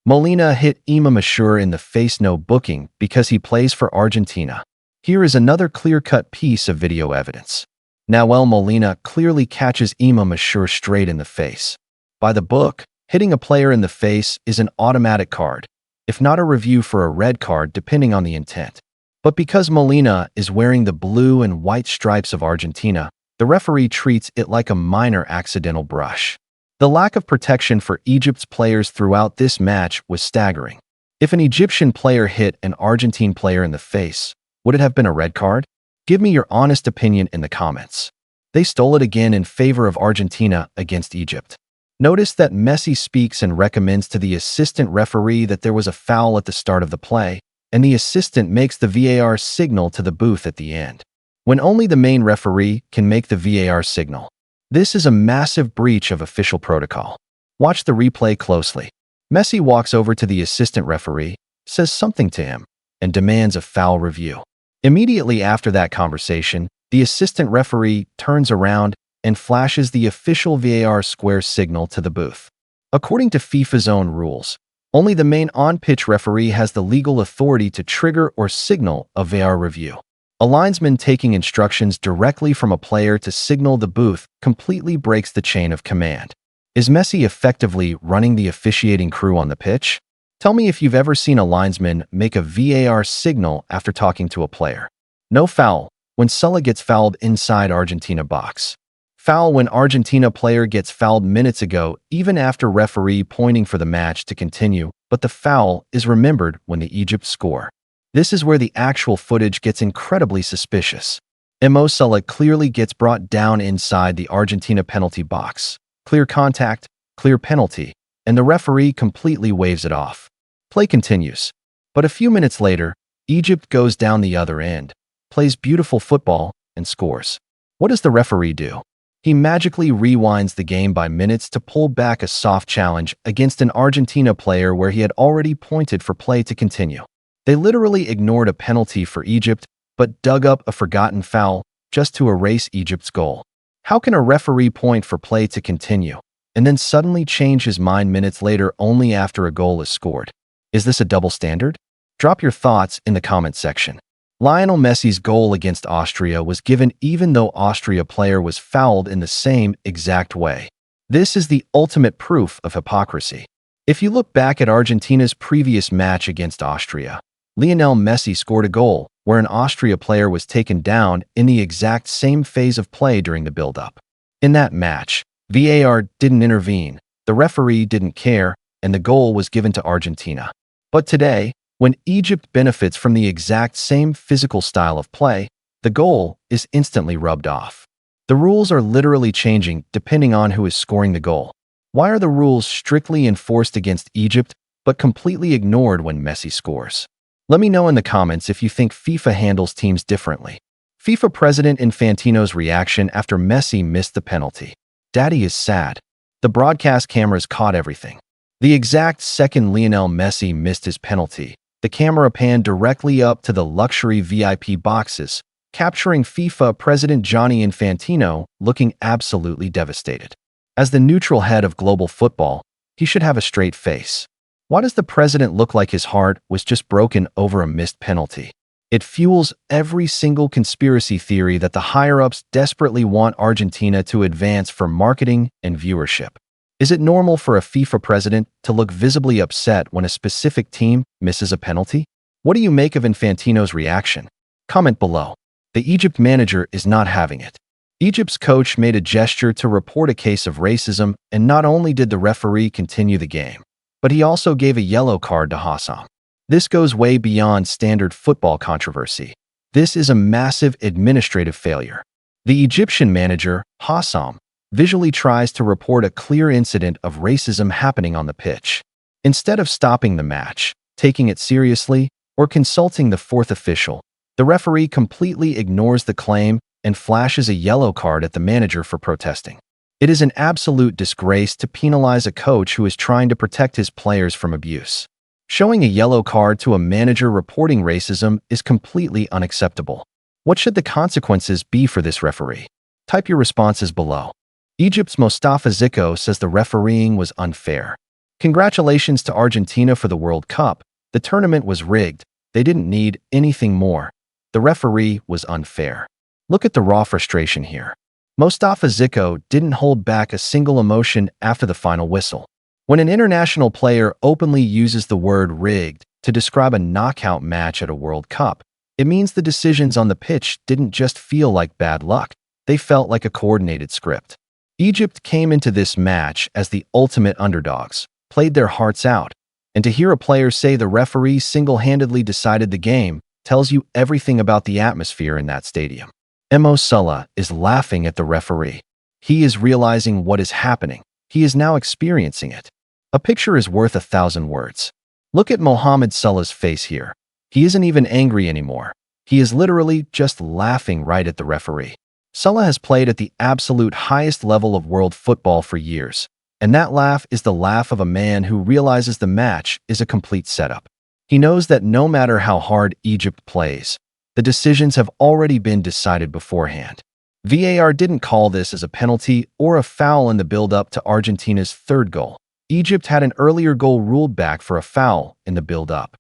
Molina hit Imam Ashur in the face, no booking, because he plays for Argentina. Here is another clear-cut piece of video evidence. Nahuel Molina clearly catches Imam Ashur straight in the face. By the book, hitting a player in the face is an automatic card, if not a review for a red card depending on the intent. But because Molina is wearing the blue and white stripes of Argentina, the referee treats it like a minor accidental brush. The lack of protection for Egypt's players throughout this match was staggering. If an Egyptian player hit an Argentine player in the face, would it have been a red card? Give me your honest opinion in the comments. They stole it again in favor of Argentina against Egypt. Notice that Messi speaks and recommends to the assistant referee that there was a foul at the start of the play, and the assistant makes the VAR signal to the booth at the end, when only the main referee can make the VAR signal. This is a massive breach of official protocol. Watch the replay closely. Messi walks over to the assistant referee, says something to him, and demands a foul review. Immediately after that conversation, the assistant referee turns around and flashes the official VAR square signal to the booth. According to FIFA's own rules, only the main on-pitch referee has the legal authority to trigger or signal a VAR review. A linesman taking instructions directly from a player to signal the booth completely breaks the chain of command. Is Messi effectively running the officiating crew on the pitch? Tell me if you've ever seen a linesman make a VAR signal after talking to a player. No foul when Salah gets fouled inside Argentina box. Foul when Argentina player gets fouled minutes ago, even after referee pointing for the match to continue, but the foul is remembered when the Egypt score. This is where the actual footage gets incredibly suspicious. Mo Salah clearly gets brought down inside the Argentina penalty box. Clear contact, clear penalty, and the referee completely waves it off. Play continues. But a few minutes later, Egypt goes down the other end, plays beautiful football, and scores. What does the referee do? He magically rewinds the game by minutes to pull back a soft challenge against an Argentina player where he had already pointed for play to continue. They literally ignored a penalty for Egypt, but dug up a forgotten foul just to erase Egypt's goal. How can a referee point for play to continue, and then suddenly change his mind minutes later only after a goal is scored? Is this a double standard? Drop your thoughts in the comment section. Lionel Messi's goal against Austria was given even though Austria player was fouled in the same exact way. This is the ultimate proof of hypocrisy. If you look back at Argentina's previous match against Austria, Lionel Messi scored a goal where an Austria player was taken down in the exact same phase of play during the build-up. In that match, VAR didn't intervene, the referee didn't care, and the goal was given to Argentina. But today, when Egypt benefits from the exact same physical style of play, the goal is instantly rubbed off. The rules are literally changing depending on who is scoring the goal. Why are the rules strictly enforced against Egypt but completely ignored when Messi scores? Let me know in the comments if you think FIFA handles teams differently. FIFA President Infantino's reaction after Messi missed the penalty. Daddy is sad. The broadcast cameras caught everything. The exact second Lionel Messi missed his penalty, the camera panned directly up to the luxury VIP boxes, capturing FIFA President Gianni Infantino looking absolutely devastated. As the neutral head of global football, he should have a straight face. Why does the president look like his heart was just broken over a missed penalty? It fuels every single conspiracy theory that the higher-ups desperately want Argentina to advance for marketing and viewership. Is it normal for a FIFA president to look visibly upset when a specific team misses a penalty? What do you make of Infantino's reaction? Comment below. The Egypt manager is not having it. Egypt's coach made a gesture to report a case of racism, and not only did the referee continue the game, but he also gave a yellow card to Hassam. This goes way beyond standard football controversy. This is a massive administrative failure. The Egyptian manager, Hassam, visually tries to report a clear incident of racism happening on the pitch. Instead of stopping the match, taking it seriously, or consulting the fourth official, the referee completely ignores the claim and flashes a yellow card at the manager for protesting. It is an absolute disgrace to penalize a coach who is trying to protect his players from abuse. Showing a yellow card to a manager reporting racism is completely unacceptable. What should the consequences be for this referee? Type your responses below. Egypt's Mostafa Ziko says the refereeing was unfair. Congratulations to Argentina for the World Cup. The tournament was rigged. They didn't need anything more. The referee was unfair. Look at the raw frustration here. Mostafa Ziko didn't hold back a single emotion after the final whistle. When an international player openly uses the word rigged to describe a knockout match at a World Cup, it means the decisions on the pitch didn't just feel like bad luck. They felt like a coordinated script. Egypt came into this match as the ultimate underdogs, played their hearts out, and to hear a player say the referee single-handedly decided the game tells you everything about the atmosphere in that stadium. Mo Salah is laughing at the referee. He is realizing what is happening. He is now experiencing it. A picture is worth 1,000 words. Look at Mohamed Salah's face here. He isn't even angry anymore. He is literally just laughing right at the referee. Salah has played at the absolute highest level of world football for years, and that laugh is the laugh of a man who realizes the match is a complete setup. He knows that no matter how hard Egypt plays, the decisions have already been decided beforehand. VAR didn't call this as a penalty or a foul in the build-up to Argentina's third goal. Egypt had an earlier goal ruled back for a foul in the build-up.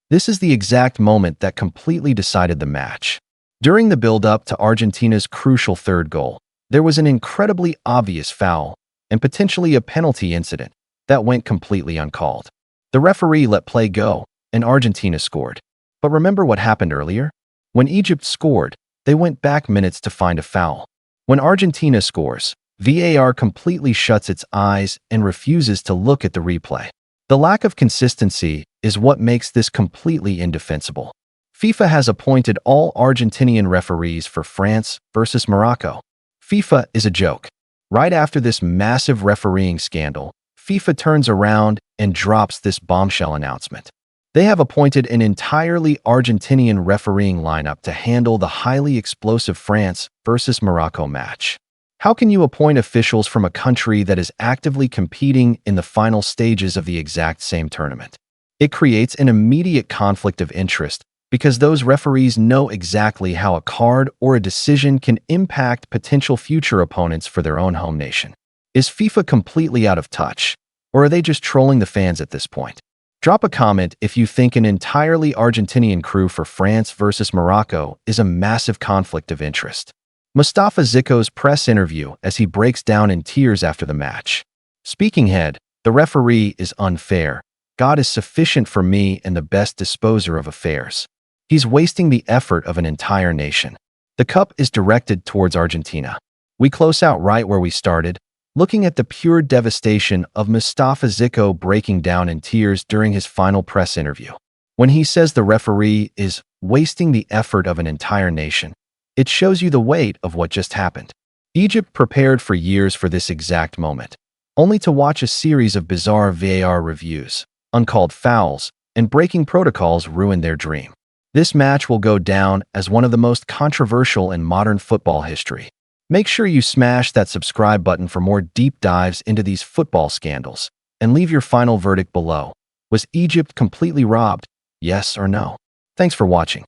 This is the exact moment that completely decided the match. During the build-up to Argentina's crucial third goal, there was an incredibly obvious foul and potentially a penalty incident that went completely uncalled. The referee let play go, and Argentina scored. But remember what happened earlier? When Egypt scored, they went back minutes to find a foul. When Argentina scores, VAR completely shuts its eyes and refuses to look at the replay. The lack of consistency is what makes this completely indefensible. FIFA has appointed all Argentinian referees for France versus Morocco. FIFA is a joke. Right after this massive refereeing scandal, FIFA turns around and drops this bombshell announcement. They have appointed an entirely Argentinian refereeing lineup to handle the highly explosive France versus Morocco match. How can you appoint officials from a country that is actively competing in the final stages of the exact same tournament? It creates an immediate conflict of interest because those referees know exactly how a card or a decision can impact potential future opponents for their own home nation. Is FIFA completely out of touch, or are they just trolling the fans at this point? Drop a comment if you think an entirely Argentinian crew for France versus Morocco is a massive conflict of interest. Mostafa Ziko's press interview as he breaks down in tears after the match. Speaking head, the referee is unfair. God is sufficient for me and the best disposer of affairs. He's wasting the effort of an entire nation. The cup is directed towards Argentina. We close out right where we started, looking at the pure devastation of Mostafa Ziko breaking down in tears during his final press interview. When he says the referee is wasting the effort of an entire nation, it shows you the weight of what just happened. Egypt prepared for years for this exact moment, only to watch a series of bizarre VAR reviews, uncalled fouls, and breaking protocols ruin their dream. This match will go down as one of the most controversial in modern football history. Make sure you smash that subscribe button for more deep dives into these football scandals, and leave your final verdict below. Was Egypt completely robbed? Yes or no? Thanks for watching.